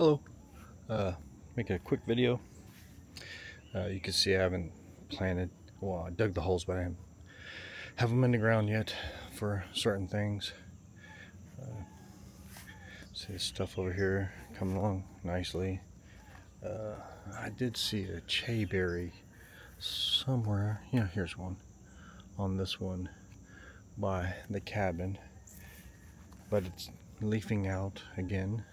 Hello. Making a quick video. You can see I haven't planted, well, I dug the holes, but I haven't them in the ground yet for certain things. See this stuff over here coming along nicely. I did see a chayberry somewhere. Yeah, here's one on this one by the cabin, but it's leafing out again,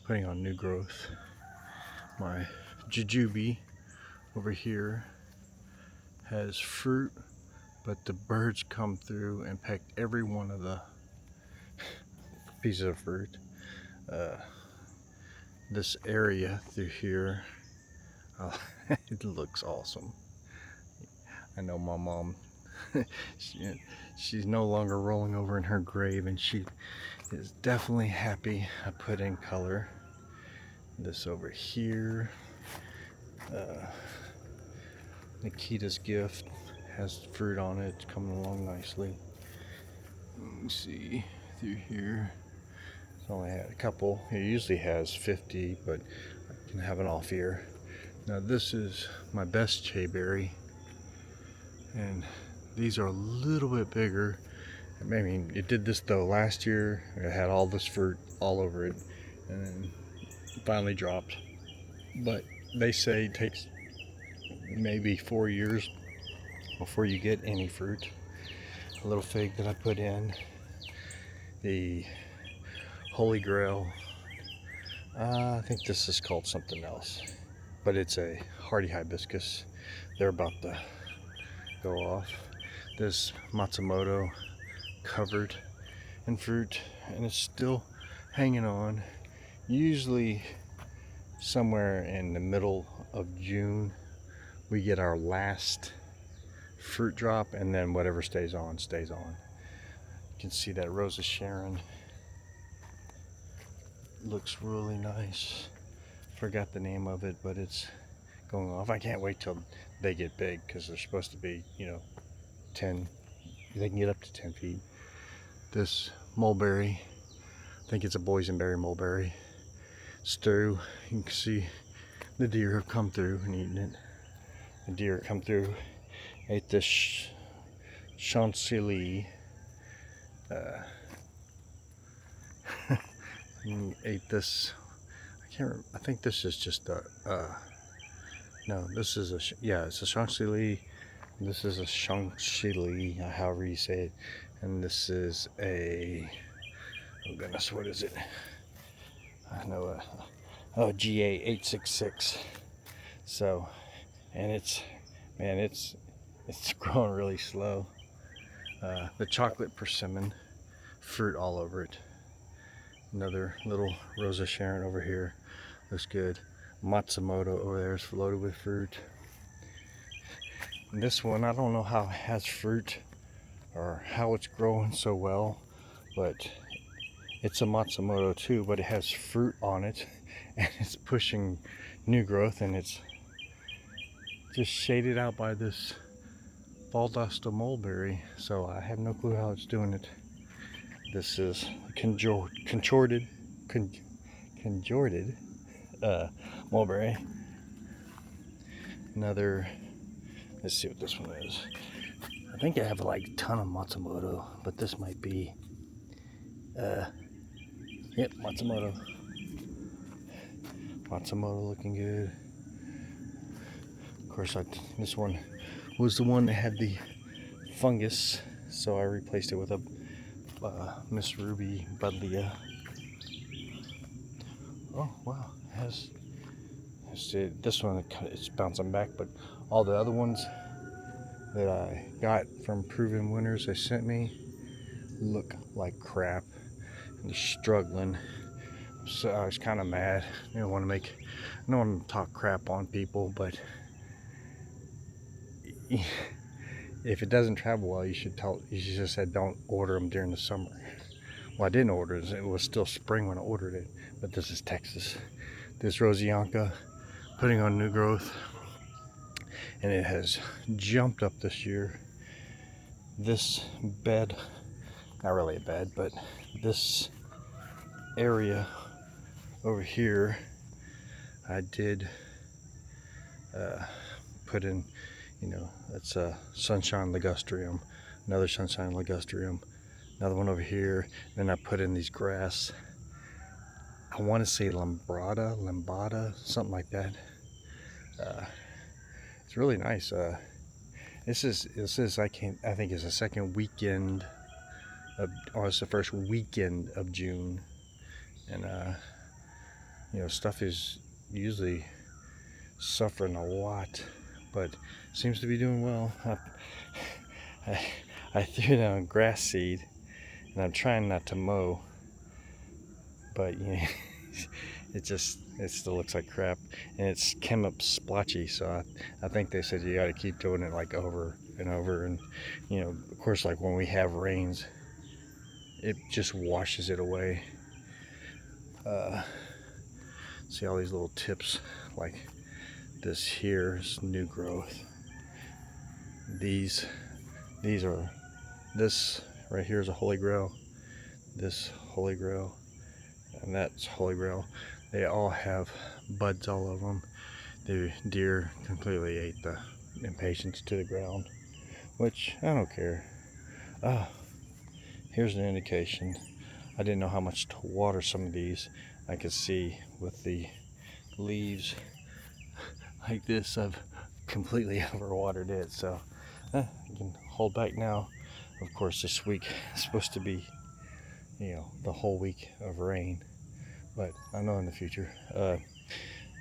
putting on new growth. My jujube over here has fruit, but the birds come through and pecked every one of the pieces of fruit. This area through here, it looks awesome. I know my mom, she's no longer rolling over in her grave, and she is definitely happy I put in color. This over here, Nikita's gift has fruit on it. It's coming along nicely. Let me see through here. It's only had a couple. It usually has 50, but I can have an off year. Now this is my best chayberry, and these are a little bit bigger. I mean, it did this though last year. It had all this fruit all over it, and then finally dropped. But they say it takes maybe 4 years before you get any fruit. A little fig that I put in, the Holy Grail. I think this is called something else, but it's a hardy hibiscus. They're about to go off. This Matsumoto covered in fruit, and it's still hanging on. Usually somewhere in the middle of June we get our last fruit drop, and then whatever stays on stays on. You can see that Rose of Sharon looks really nice. Forgot the name of it, but it's going off. I can't wait till they get big, because they're supposed to be, 10, they can get up to 10 feet. This mulberry, I think it's a boysenberry mulberry stew. You can see the deer have come through and eaten it. The deer come through, ate this chantilly, ate this. I can't remember. I think this is just a no, this is it's a chantilly. This is a chantilly, however you say it, and this is a, oh goodness, what is it? I know GA866. So, and it's growing really slow. The chocolate persimmon, fruit all over it. Another little Rose of Sharon over here, looks good. Matsumoto over there is loaded with fruit. And this one, I don't know how it has fruit or how it's growing so well, but it's a Matsumoto too, but it has fruit on it, and it's pushing new growth, and it's just shaded out by this Valdosta mulberry, so I have no clue how it's doing it. This is conjorted mulberry. Another, let's see what this one is. I think I have like a ton of Matsumoto, but this might be, yep, Matsumoto. Matsumoto looking good. Of course, this one was the one that had the fungus, so I replaced it with a Miss Ruby Buddleia. Oh wow, this one, it's bouncing back, but all the other ones that I got from Proven Winners they sent me look like crap and they're struggling. So I was kind of mad. I don't want to talk crap on people, but if it doesn't travel well, you should just said don't order them during the summer. Well, I didn't order it. It was still spring when I ordered it, but this is Texas. This Rosianka putting on new growth, and it has jumped up this year. This bed, not really a bed, but this area over here, I did put in, that's a sunshine ligustrum, another sunshine ligustrum, another one over here. Then I put in these grass. I want to say lambada, something like that. It's really nice. This is I think it's the second weekend or it's the first weekend of June, and stuff is usually suffering a lot, but seems to be doing well. I threw down grass seed, and I'm trying not to mow, but it still looks like crap, and it's came up splotchy. So I think they said you got to keep doing it like over and over, and of course, like when we have rains, it just washes it away. See all these little tips, like this here is new growth. These are, this right here is a holy grail, this holy grail, and that's holy grail. They all have buds all over them. The deer completely ate the impatiens to the ground, which I don't care. Here's an indication. I didn't know how much to water some of these. I could see with the leaves like this, I've completely overwatered it. So I can hold back now. Of course, this week is supposed to be, the whole week of rain, but I know in the future.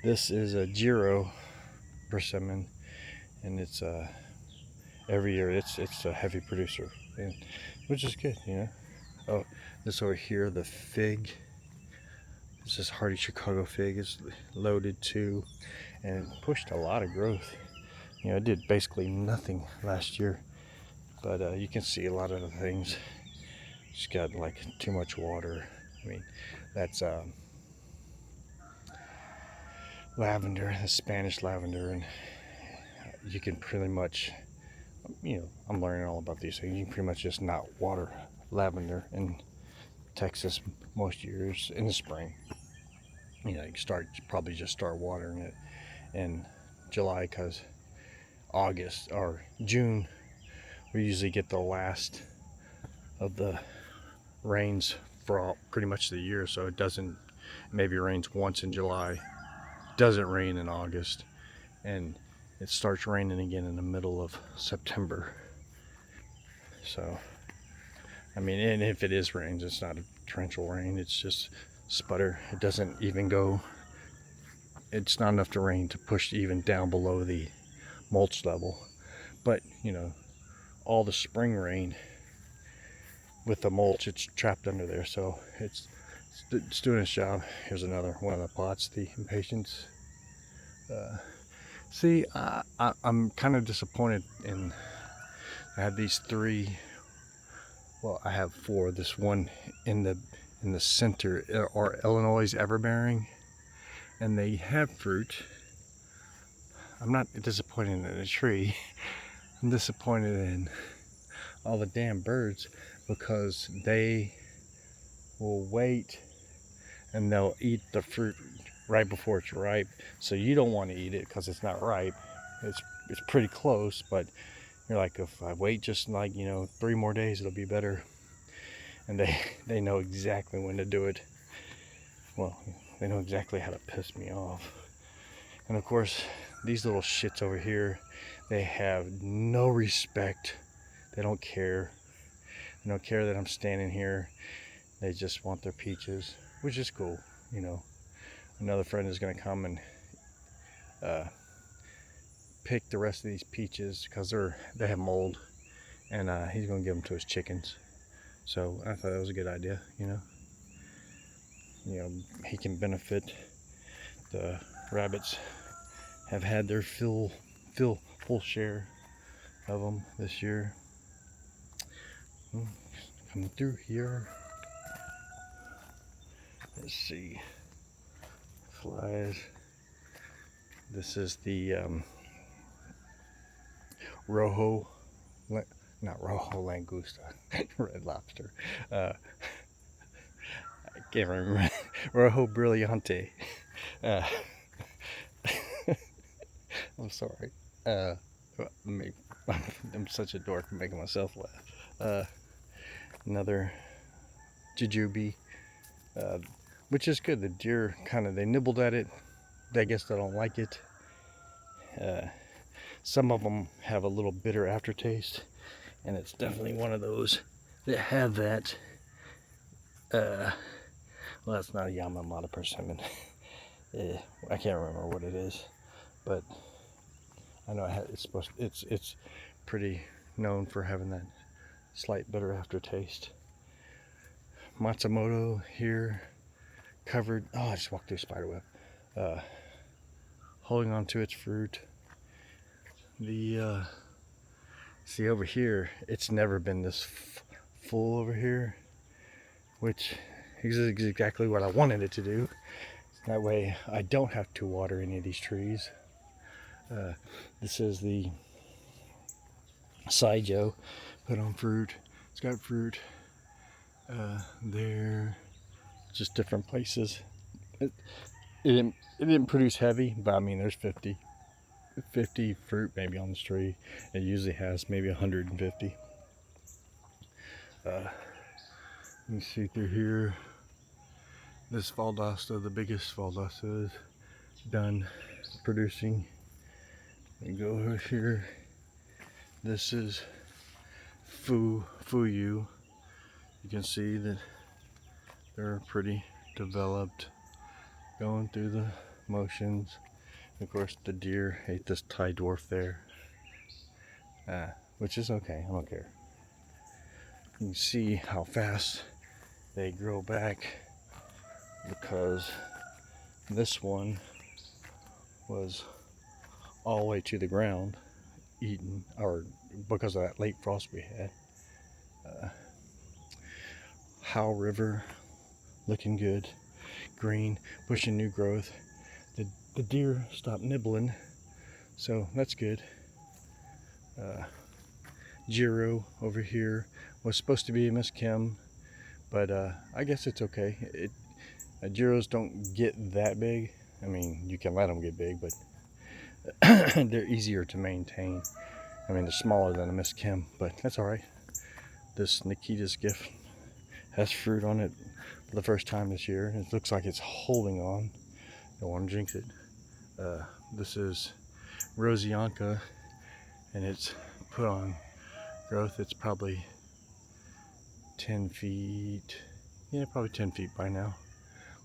This is a Giro persimmon, and it's every year it's a heavy producer, and which is good, Oh, this over here, the fig. This is hardy Chicago fig. Is loaded too, and it pushed a lot of growth. It did basically nothing last year, but you can see a lot of the things just got like too much water. I mean, that's lavender, the Spanish lavender, and you can pretty much, I'm learning all about these things. You can pretty much just not water lavender in Texas most years in the spring. You probably just start watering it in July, because August or June we usually get the last of the rains for pretty much the year. So it doesn't, maybe rains once in July, doesn't rain in August, and it starts raining again in the middle of September. So I mean, and if it is rains, it's not a torrential rain, it's just sputter. It doesn't even go, it's not enough to rain to push even down below the mulch level. But all the spring rain with the mulch, it's trapped under there, so it's doing its job. Here's another one of the pots, the impatiens. See, I'm kind of disappointed in, I have these three, well, I have four. This one in the center are Illinois everbearing, and they have fruit. I'm not disappointed in the tree. I'm disappointed in all the damn birds, because they will wait and they'll eat the fruit right before it's ripe. So you don't want to eat it because it's not ripe. It's pretty close, but you're like, if I wait just like 3 more days, it'll be better. And they know exactly when to do it. Well, they know exactly how to piss me off. And of course, these little shits over here, they have no respect. They don't care. They don't care that I'm standing here. They just want their peaches, which is cool. Another friend is going to come and pick the rest of these peaches because they have mold, and he's going to give them to his chickens. So I thought that was a good idea. He can benefit. The rabbits have had their full share of them this year. Coming through here. Let's see. Flies. This is the not rojo langosta, red lobster. I can't remember. Rojo Brillante. Uh, I'm sorry. I'm such a dork for making myself laugh. Another jujube, which is good. The deer they nibbled at it. I guess they don't like it. Some of them have a little bitter aftertaste, and it's definitely one of those that have that. Well, that's not a Yamamata persimmon. I can't remember what it is, but I know it's pretty known for having that slight bitter aftertaste. Matsumoto here, covered. Oh, I just walked through a spider web. Holding on to its fruit. See over here, it's never been this full over here, which is exactly what I wanted it to do. That way I don't have to water any of these trees. This is the Saijo, put on fruit. It's got fruit there, just different places. It didn't produce heavy, but I mean there's 50 fruit maybe on this tree. It usually has maybe 150. Let me see through here. This Valdosta, the biggest Valdosta, is done producing. We go over here. This is Fuyu. You can see that they're pretty developed, going through the motions. Of course, the deer ate this Thai dwarf there, which is okay. I don't care. You can see how fast they grow back, because this one was all the way to the ground eaten, or because of that late frost we had. Howe River looking good, green, pushing new growth. The deer stopped nibbling, so that's good. Jiro over here was supposed to be a Miss Kim, but I guess it's okay. Jiros don't get that big. I mean, you can let them get big, but they're easier to maintain. I mean, they're smaller than a Miss Kim, but that's all right. This Nikita's Gift has fruit on it for the first time this year. It looks like it's holding on. Don't want to jinx it. This is Rosianka, and it's put on growth. It's probably 10 feet. Yeah, probably 10 feet by now,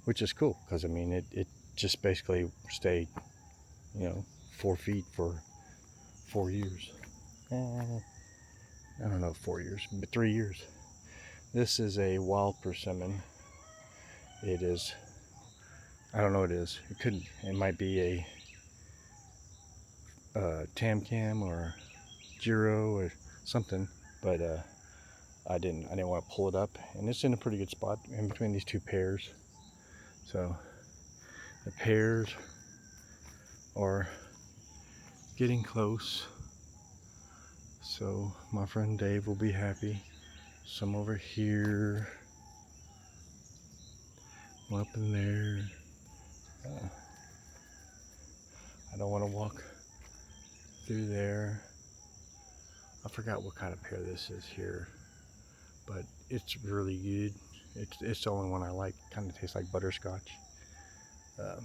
which is cool, because I mean, it just basically stayed, 4 feet for 4 years. I don't know, 4 years, but 3 years. This is a wild persimmon. It is, I don't know what it is. It might be a Tam-Cam or Jiro or something, but I didn't want to pull it up, and it's in a pretty good spot in between these two pears. So the pears are getting close, so my friend Dave will be happy. Some over here, one up in there. I don't want to walk through there. I forgot what kind of pear this is here, but it's really good. It's the only one I like. Kind of tastes like butterscotch. I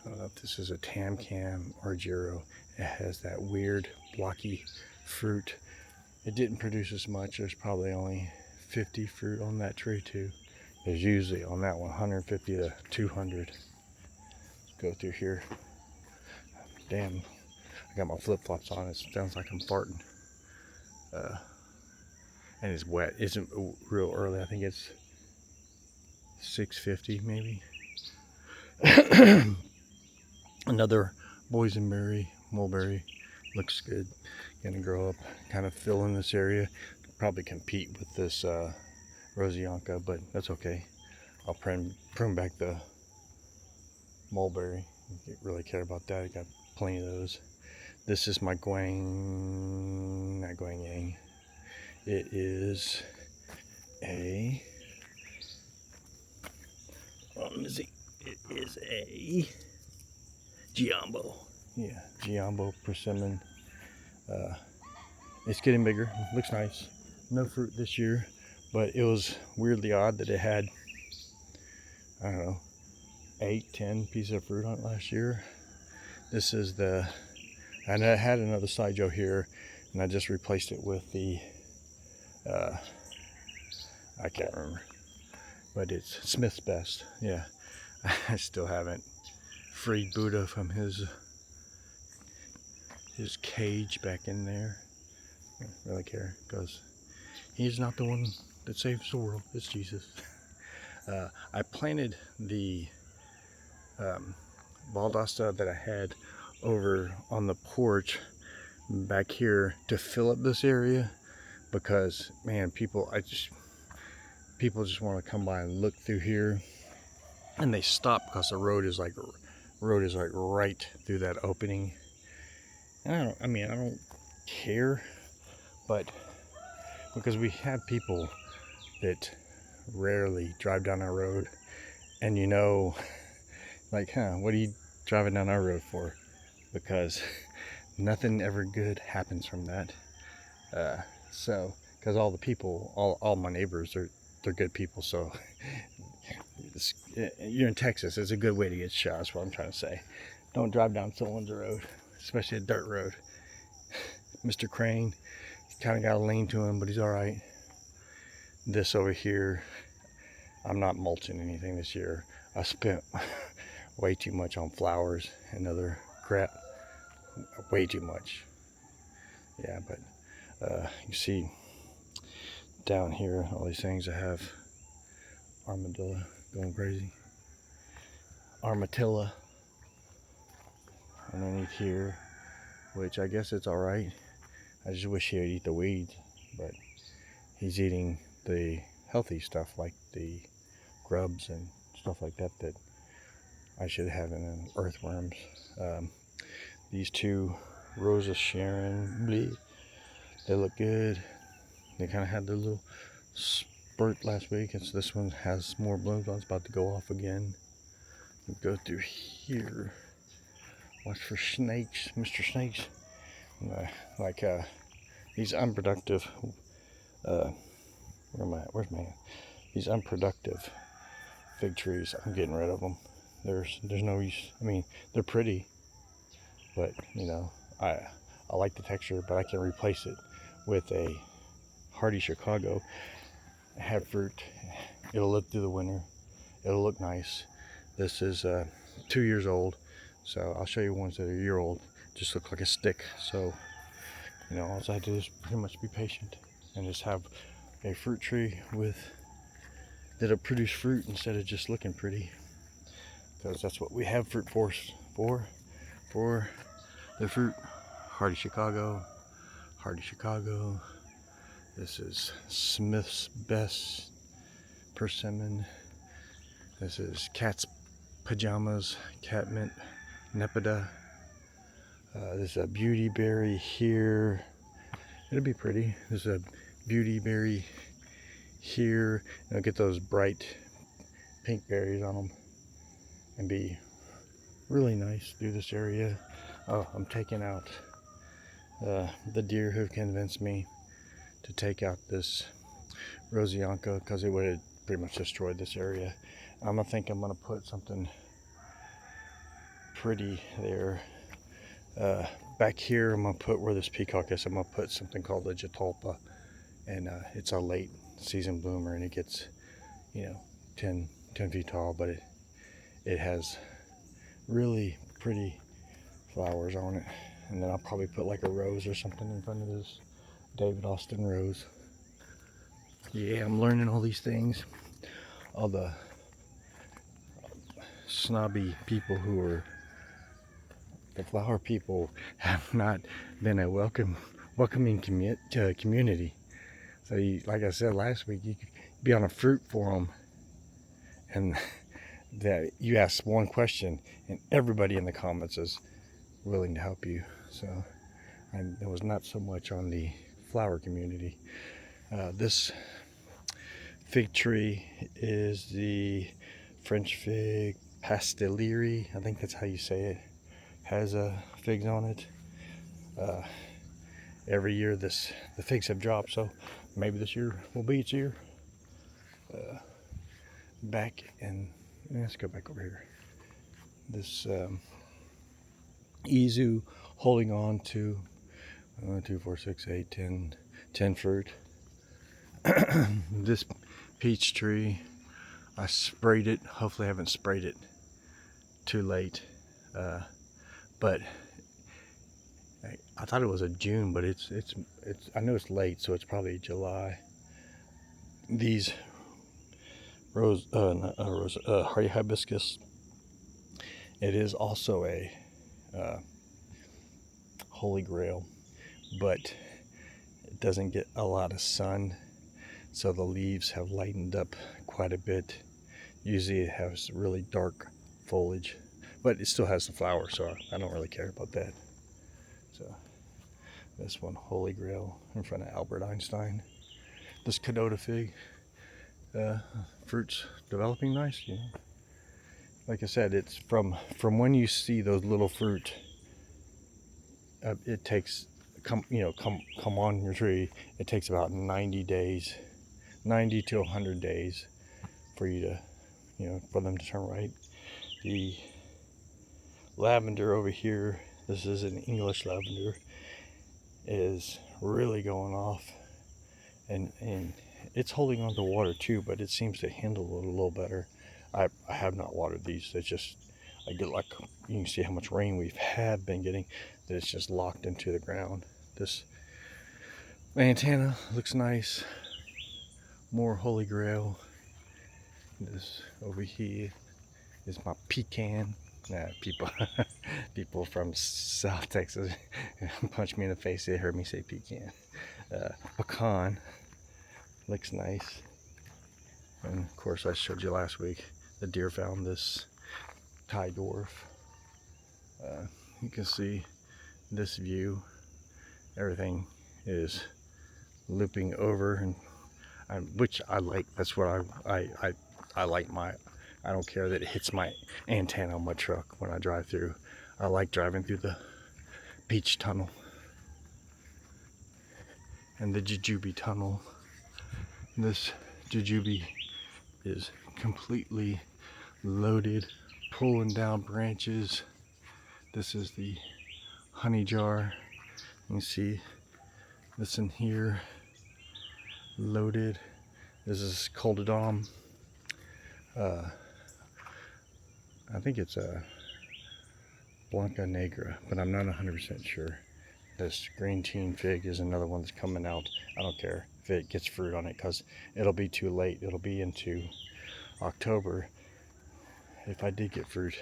don't know if this is a Tam-Cam or Jiro. It has that weird blocky fruit. It didn't produce as much. There's probably only 50 fruit on that tree too. There's usually on that one 150 to 200. Let's go through here. Damn, I got my flip-flops on. It sounds like I'm farting. And it's wet. It's real early. I think it's 6:50 maybe. Another boysenberry, mulberry, looks good. Gonna grow up, kind of fill in this area. Probably compete with this Rosianka, but that's okay. I'll prune back the mulberry. Don't really care about that. I got plenty of those. This is my not Guangyang. It is a Let me see. It is a Giambo. Yeah, Giambo persimmon. It's getting bigger. Looks nice. No fruit this year, but it was weirdly odd that it had, I don't know, 8-10 pieces of fruit on it last year. This is the, and I had another Saijo here, and I just replaced it with the, I can't remember, but it's Smith's Best. Yeah, I still haven't freed Buddha from his cage back in there. I don't really care, because he's not the one that saves the world, it's Jesus. I planted the Valdosta that I had over on the porch back here to fill up this area, because man, people just want to come by and look through here, and they stop because the road is like right through that opening. And I don't care, but because we have people that rarely drive down our road, and like, what are you driving down our road for? Because nothing ever good happens from that. So, because all the people, all my neighbors they're good people. So, you're in Texas, it's a good way to get shot. That's what I'm trying to say. Don't drive down someone's road, especially a dirt road. Mr. Crane, kind of got a lean to him, but he's all right. This over here, I'm not mulching anything this year. I spent way too much on flowers and other crap. Way too much. Yeah, but you see down here, all these things I have armadillo going crazy. Armatilla underneath here, which I guess it's all right. I just wish he would eat the weeds, but he's eating the healthy stuff like the grubs and stuff like that that I should have in earthworms. These two Rosa Sharon, bleh, they look good. They kind of had their little spurt last week, and so this one has more blooms on. It's about to go off again. We go through here. Watch for snakes, Mr. Snakes. These unproductive. Where am I at? Where's my hand? These unproductive fig trees. I'm getting rid of them. There's no use. I mean, they're pretty, but I like the texture, but I can replace it with a hardy Chicago. Have fruit. It'll live through the winter. It'll look nice. This is 2 years old, so I'll show you ones that are a year old. Just look like a stick. So all I have to do is pretty much be patient and just have a fruit tree that'll produce fruit instead of just looking pretty, because that's what we have fruit for the fruit. Hardy Chicago. This is Smith's Best Persimmon. This is Cat's Pajamas, Catmint Nepeta. There's a beauty berry here. It'll be pretty. There's a beauty berry here. It'll get those bright pink berries on them and be really nice through this area. Oh, I'm taking out the deer who convinced me to take out this Rosianka, because it would have pretty much destroyed this area. I think I'm gonna put something pretty there. Back here, I'm gonna put where this peacock is. I'm gonna put something called the Jatolpa, and it's a late season bloomer, and it gets 10 feet tall, but it has really pretty flowers on it. And then I'll probably put like a rose or something in front of this David Austin rose. Yeah, I'm learning all these things. All the snobby people who are the flower people have not been a welcoming community. So like I said last week, you could be on a fruit forum and that you ask one question and everybody in the comments is willing to help you. So it was not so much on the flower community. This fig tree is the French fig, Pastelerie, I think that's how you say it, has figs on it. Every year the figs have dropped, so maybe this year will be its year. Back in, let's go back over here. This Izu holding on to 2, 4, 6, 8, 10 fruit. This peach tree, I sprayed it. Hopefully I haven't sprayed it too late, but I thought it was a June, but it's I know it's late, so it's probably July. These hardy hibiscus, it is also a holy grail, but it doesn't get a lot of sun, so the leaves have lightened up quite a bit. Usually it has really dark foliage, but it still has the flower, so I don't really care about that. So this one, holy grail, in front of Albert Einstein. This Cadota fig, fruits developing nice, you know. Like I said, it's from when you see those little fruit, it takes come on your tree. It takes about 90 days, 90 to 100 days for you to, for them to turn right. The lavender over here, this is an English lavender, is really going off, and it's holding on to water too, but it seems to handle it a little better. I have not watered these. It's just, I get like, you can see how much rain we've been getting, that it's just locked into the ground. This lantana looks nice. More holy grail. This over here is my pecan. People from South Texas punch me in the face. They heard me say pecan. Pecan looks nice. And of course, I showed you last week, the deer found this Thai dwarf. You can see this view. Everything is looping over, and which I like. That's what I like. I don't care that it hits my antenna on my truck when I drive through. I like driving through the Peach Tunnel and the Jujube Tunnel. This Jujube is completely loaded, pulling down branches. This is the honey jar. You can see this in here, loaded. This is Coldodon. I think it's a Blanca Negra, but I'm not 100% sure. This green teen fig is another one that's coming out. I don't care if it gets fruit on it, because it'll be too late. It'll be into October if I did get fruit.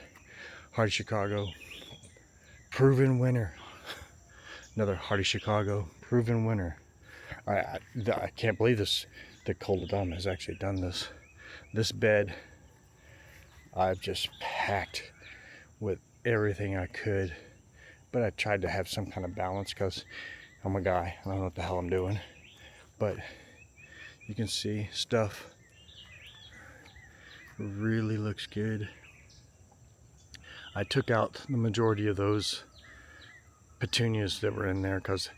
Hardy Chicago, proven winner. Another Hardy Chicago, proven winner. I can't believe this. The Coldodon has actually done this. This bed, I've just packed with everything I could, but I tried to have some kind of balance because I'm a guy. I don't know what the hell I'm doing, but you can see stuff really looks good. I took out the majority of those petunias that were in there because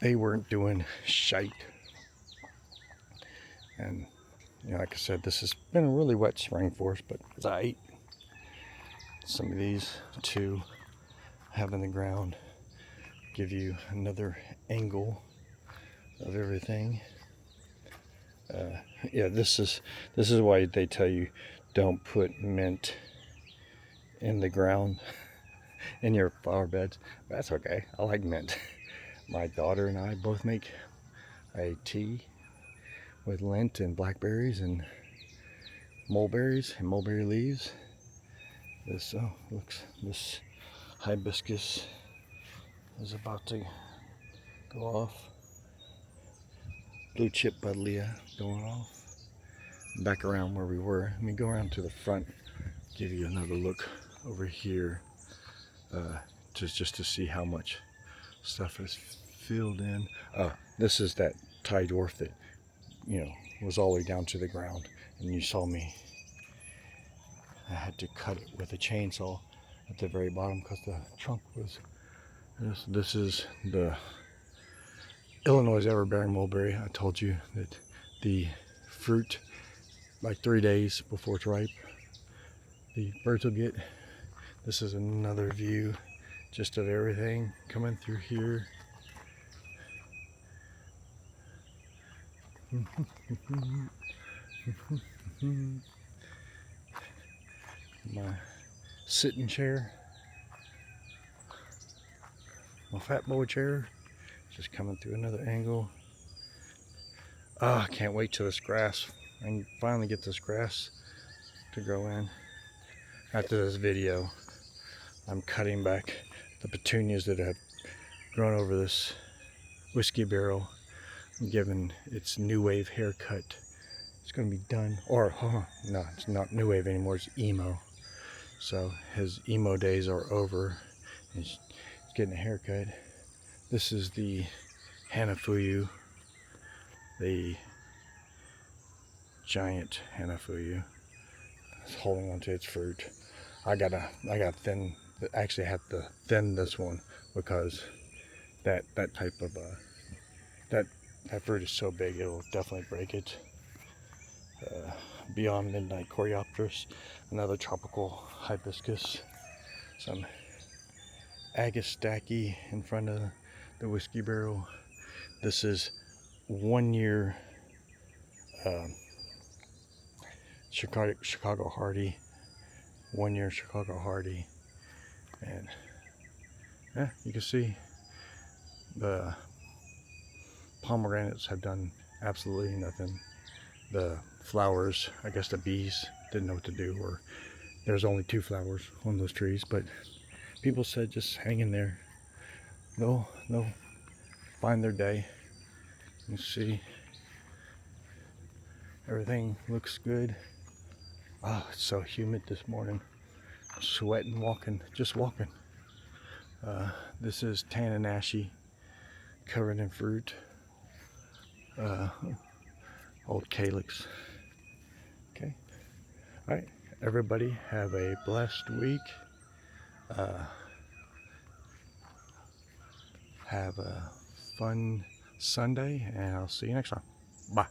they weren't doing shite. And like I said, this has been a really wet spring for us, but as I ate some of these too, have in the ground, give you another angle of everything. Yeah, this is why they tell you don't put mint in the ground in your flower beds. That's okay. I like mint. My daughter and I both make a tea with lint and blackberries and mulberries and mulberry leaves. This this hibiscus is about to go off. Blue chip buddleia going off. Back around where we were. Let me go around to the front, give you another look over here, just to see how much stuff is filled in. This is that Thai dwarf that was all the way down to the ground, and you saw me I had to cut it with a chainsaw at the very bottom because the trunk was. This is the Illinois everbearing mulberry. I told you that the fruit, like 3 days before it's ripe, the birds will get. This is another view just of everything coming through here. My sitting chair, my fat boy chair, just coming through another angle. I can't wait till this grass, I can finally get this grass to grow in. After this video, I'm cutting back the petunias that have grown over this whiskey barrel. I'm giving its new wave haircut. It's gonna be done, or no, it's not new wave anymore, it's emo. So his emo days are over. He's getting a haircut. This is the Hanafuyu, the giant Hanafuyu. It's holding onto its fruit. I gotta thin. Actually, have to thin this one because that type of that fruit is so big it'll definitely break it. Beyond Midnight Coreopteris, another tropical hibiscus, some Agastache in front of the whiskey barrel. This is 1 year Chicago Hardy, 1 year Chicago Hardy, and yeah, you can see the pomegranates have done absolutely nothing. The flowers, I guess the bees didn't know what to do, or there's only 2 flowers on those trees, but people said just hang in there. They'll find their day. You see, everything looks good. Oh, it's so humid this morning. I'm sweating just walking. This is Tananashi, covered in fruit. Old calyx. Okay. All right. Everybody have a blessed week. Have a fun Sunday, and I'll see you next time. Bye.